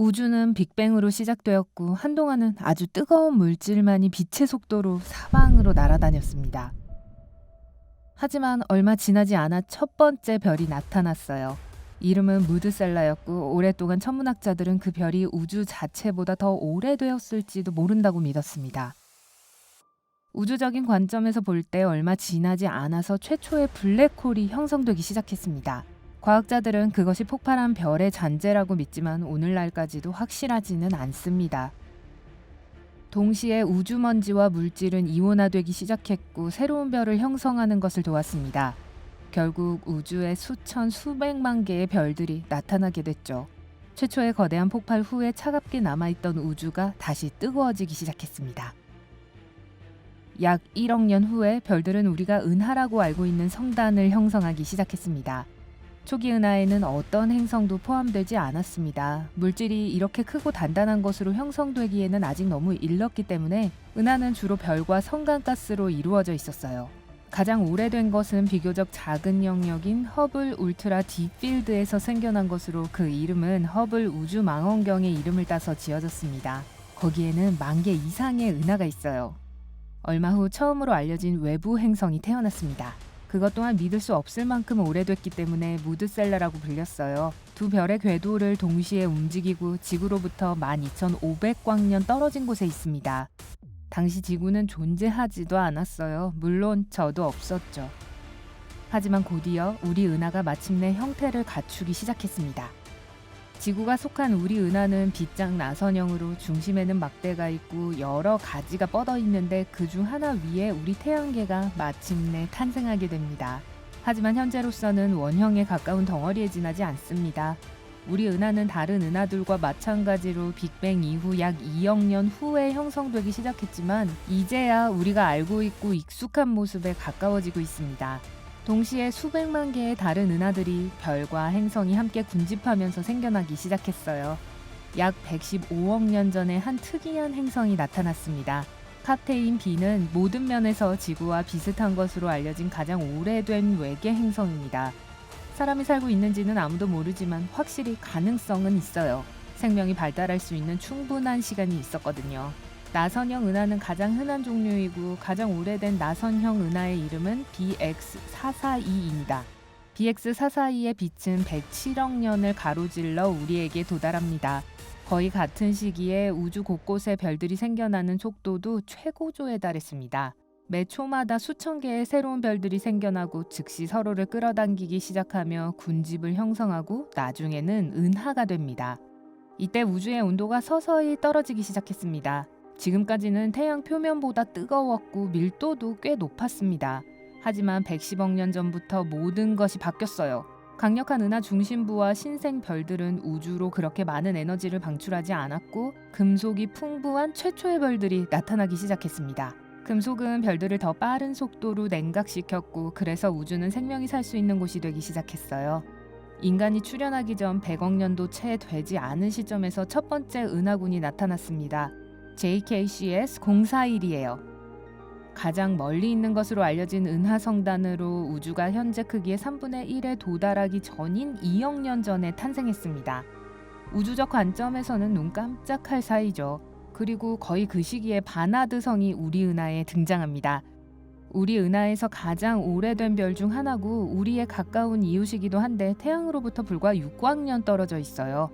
우주는 빅뱅으로 시작되었고 한동안은 아주 뜨거운 물질만이 빛의 속도로 사방으로 날아다녔습니다. 하지만 얼마 지나지 않아 첫 번째 별이 나타났어요. 이름은 무드셀라였고 오랫동안 천문학자들은 그 별이 우주 자체보다 더 오래되었을지도 모른다고 믿었습니다. 우주적인 관점에서 볼 때 얼마 지나지 않아서 최초의 블랙홀이 형성되기 시작했습니다. 과학자들은 그것이 폭발한 별의 잔재라고 믿지만 오늘날까지도 확실하지는 않습니다. 동시에 우주먼지와 물질은 이온화되기 시작했고 새로운 별을 형성하는 것을 도왔습니다. 결국 우주에 수천 수백만 개의 별들이 나타나게 됐죠. 최초의 거대한 폭발 후에 차갑게 남아있던 우주가 다시 뜨거워지기 시작했습니다. 약 1억 년 후에 별들은 우리가 은하라고 알고 있는 성단을 형성하기 시작했습니다. 초기 은하에는 어떤 행성도 포함되지 않았습니다. 물질이 이렇게 크고 단단한 것으로 형성되기에는 아직 너무 일렀기 때문에 은하는 주로 별과 성간가스로 이루어져 있었어요. 가장 오래된 것은 비교적 작은 영역인 허블 울트라 딥필드에서 생겨난 것으로 그 이름은 허블 우주망원경의 이름을 따서 지어졌습니다. 거기에는 10,000개 이상의 은하가 있어요. 얼마 후 처음으로 알려진 외부 행성이 태어났습니다. 그것 또한 믿을 수 없을 만큼 오래됐기 때문에 무드셀라라고 불렸어요. 두 별의 궤도를 동시에 움직이고 지구로부터 12,500광년 떨어진 곳에 있습니다. 당시 지구는 존재하지도 않았어요. 물론 저도 없었죠. 하지만 곧이어 우리 은하가 마침내 형태를 갖추기 시작했습니다. 지구가 속한 우리 은하는 빗장 나선형으로 중심에는 막대가 있고 여러 가지가 뻗어 있는데 그중 하나 위에 우리 태양계가 마침내 탄생하게 됩니다. 하지만 현재로서는 원형에 가까운 덩어리에 지나지 않습니다. 우리 은하는 다른 은하들과 마찬가지로 빅뱅 이후 약 2억 년 후에 형성되기 시작했지만 이제야 우리가 알고 있고 익숙한 모습에 가까워지고 있습니다. 동시에 수백만 개의 다른 은하들이 별과 행성이 함께 군집하면서 생겨나기 시작했어요. 약 115억 년 전에 한 특이한 행성이 나타났습니다. 카테인 B는 모든 면에서 지구와 비슷한 것으로 알려진 가장 오래된 외계 행성입니다. 사람이 살고 있는지는 아무도 모르지만 확실히 가능성은 있어요. 생명이 발달할 수 있는 충분한 시간이 있었거든요. 나선형 은하는 가장 흔한 종류이고 가장 오래된 나선형 은하의 이름은 BX442입니다. BX442의 빛은 107억 년을 가로질러 우리에게 도달합니다. 거의 같은 시기에 우주 곳곳에 별들이 생겨나는 속도도 최고조에 달했습니다. 매 초마다 수천 개의 새로운 별들이 생겨나고 즉시 서로를 끌어당기기 시작하며 군집을 형성하고 나중에는 은하가 됩니다. 이때 우주의 온도가 서서히 떨어지기 시작했습니다. 지금까지는 태양 표면보다 뜨거웠고 밀도도 꽤 높았습니다. 하지만 110억 년 전부터 모든 것이 바뀌었어요. 강력한 은하 중심부와 신생 별들은 우주로 그렇게 많은 에너지를 방출하지 않았고 금속이 풍부한 최초의 별들이 나타나기 시작했습니다. 금속은 별들을 더 빠른 속도로 냉각시켰고 그래서 우주는 생명이 살 수 있는 곳이 되기 시작했어요. 인간이 출현하기 전 100억 년도 채 되지 않은 시점에서 첫 번째 은하군이 나타났습니다. JKCS 041이에요. 가장 멀리 있는 것으로 알려진 은하성단으로 우주가 현재 크기의 3분의 1에 도달하기 전인 2억 년 전에 탄생했습니다. 우주적 관점에서는 눈 깜짝할 사이죠. 그리고 거의 그 시기에 바나드성이 우리 은하에 등장합니다. 우리 은하에서 가장 오래된 별 중 하나고 우리에 가까운 이웃이기도 한데 태양으로부터 불과 6광년 떨어져 있어요.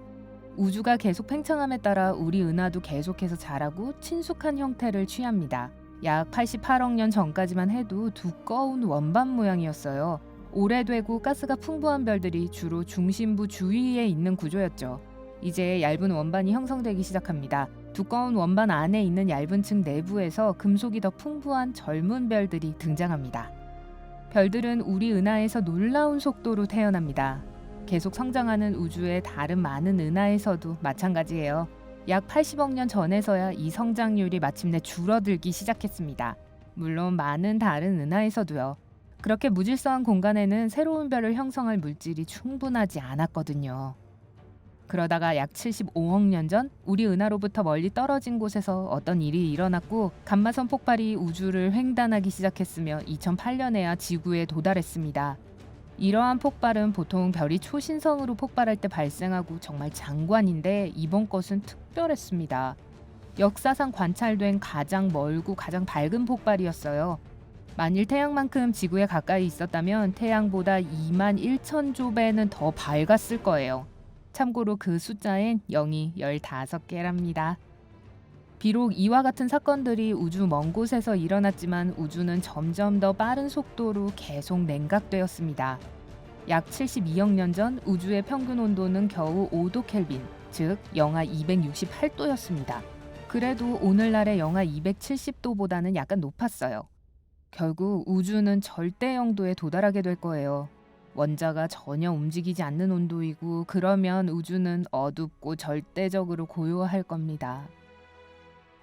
우주가 계속 팽창함에 따라 우리 은하도 계속해서 자라고 친숙한 형태를 취합니다. 약 88억 년 전까지만 해도 두꺼운 원반 모양이었어요. 오래되고 가스가 풍부한 별들이 주로 중심부 주위에 있는 구조였죠. 이제 얇은 원반이 형성되기 시작합니다. 두꺼운 원반 안에 있는 얇은 층 내부에서 금속이 더 풍부한 젊은 별들이 등장합니다. 별들은 우리 은하에서 놀라운 속도로 태어납니다. 계속 성장하는 우주의 다른 많은 은하에서도 마찬가지예요. 약 80억 년 전에서야 이 성장률이 마침내 줄어들기 시작했습니다. 물론 많은 다른 은하에서도요. 그렇게 무질서한 공간에는 새로운 별을 형성할 물질이 충분하지 않았거든요. 그러다가 약 75억 년 전 우리 은하로부터 멀리 떨어진 곳에서 어떤 일이 일어났고 감마선 폭발이 우주를 횡단하기 시작했으며 2008년에야 지구에 도달했습니다. 이러한 폭발은 보통 별이 초신성으로 폭발할 때 발생하고 정말 장관인데 이번 것은 특별했습니다. 역사상 관찰된 가장 멀고 가장 밝은 폭발이었어요. 만일 태양만큼 지구에 가까이 있었다면 태양보다 2만 1천 조배는 더 밝았을 거예요. 참고로 그 숫자엔 0이 15개랍니다. 비록 이와 같은 사건들이 우주 먼 곳에서 일어났지만 우주는 점점 더 빠른 속도로 계속 냉각되었습니다. 약 72억 년 전 우주의 평균 온도는 겨우 5도 켈빈, 즉 영하 268도였습니다. 그래도 오늘날의 영하 270도보다는 약간 높았어요. 결국 우주는 절대 영도에 도달하게 될 거예요. 원자가 전혀 움직이지 않는 온도이고 그러면 우주는 어둡고 절대적으로 고요할 겁니다.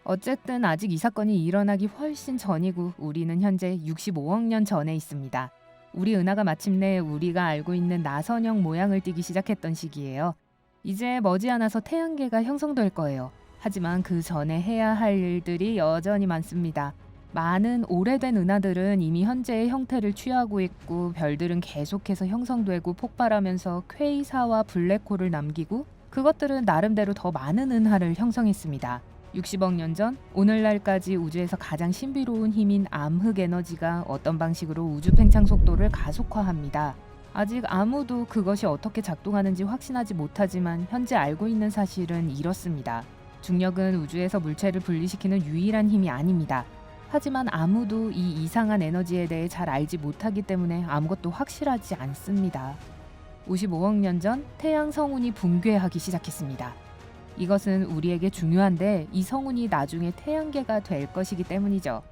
어쨌든 아직 이 사건이 일어나기 훨씬 전이고 우리는 현재 65억 년 전에 있습니다. 우리 은하가 마침내 우리가 알고 있는 나선형 모양을 띠기 시작했던 시기예요. 이제 머지않아서 태양계가 형성될 거예요. 하지만 그 전에 해야 할 일들이 여전히 많습니다. 많은 오래된 은하들은 이미 현재의 형태를 취하고 있고 별들은 계속해서 형성되고 폭발하면서 퀘이사와 블랙홀을 남기고 그것들은 나름대로 더 많은 은하를 형성했습니다. 60억 년 전 오늘날까지 우주에서 가장 신비로운 힘인 암흑 에너지가 어떤 방식으로 우주 팽창 속도를 가속화합니다. 아직 아무도 그것이 어떻게 작동하는지 확신하지 못하지만 현재 알고 있는 사실은 이렇습니다. 중력은 우주에서 물체를 분리시키는 유일한 힘이 아닙니다. 하지만 아무도 이 이상한 에너지에 대해 잘 알지 못하기 때문에 아무것도 확실하지 않습니다. 55억 년 전 태양 성운이 붕괴하기 시작했습니다. 이것은 우리에게 중요한데 이 성운이 나중에 태양계가 될 것이기 때문이죠.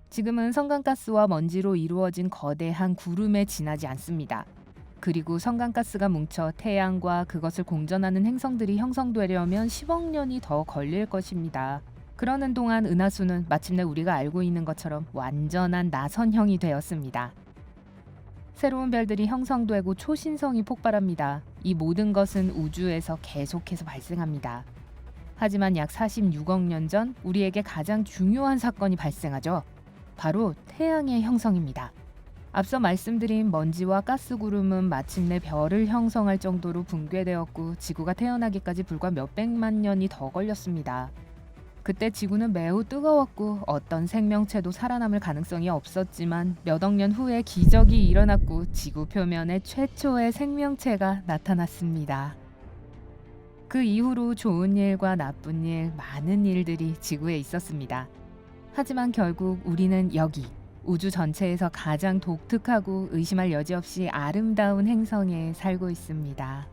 지금은 성간가스와 먼지로 이루어진 거대한 구름에 지나지 않습니다. 그리고 성간가스가 뭉쳐 태양과 그것을 공전하는 행성들이 형성되려면 10억 년이 더 걸릴 것입니다. 그러는 동안 은하수는 마침내 우리가 알고 있는 것처럼 완전한 나선형이 되었습니다. 새로운 별들이 형성되고 초신성이 폭발합니다. 이 모든 것은 우주에서 계속해서 발생합니다. 하지만 약 46억 년 전 우리에게 가장 중요한 사건이 발생하죠. 바로 태양의 형성입니다. 앞서 말씀드린 먼지와 가스구름은 마침내 별을 형성할 정도로 붕괴되었고 지구가 태어나기까지 불과 몇백만 년이 더 걸렸습니다. 그때 지구는 매우 뜨거웠고 어떤 생명체도 살아남을 가능성이 없었지만 몇 억 년 후에 기적이 일어났고 지구 표면에 최초의 생명체가 나타났습니다. 그 이후로 좋은 일과 나쁜 일, 많은 일들이 지구에 있었습니다. 하지만 결국 우리는 여기 우주 전체에서 가장 독특하고 의심할 여지 없이 아름다운 행성에 살고 있습니다.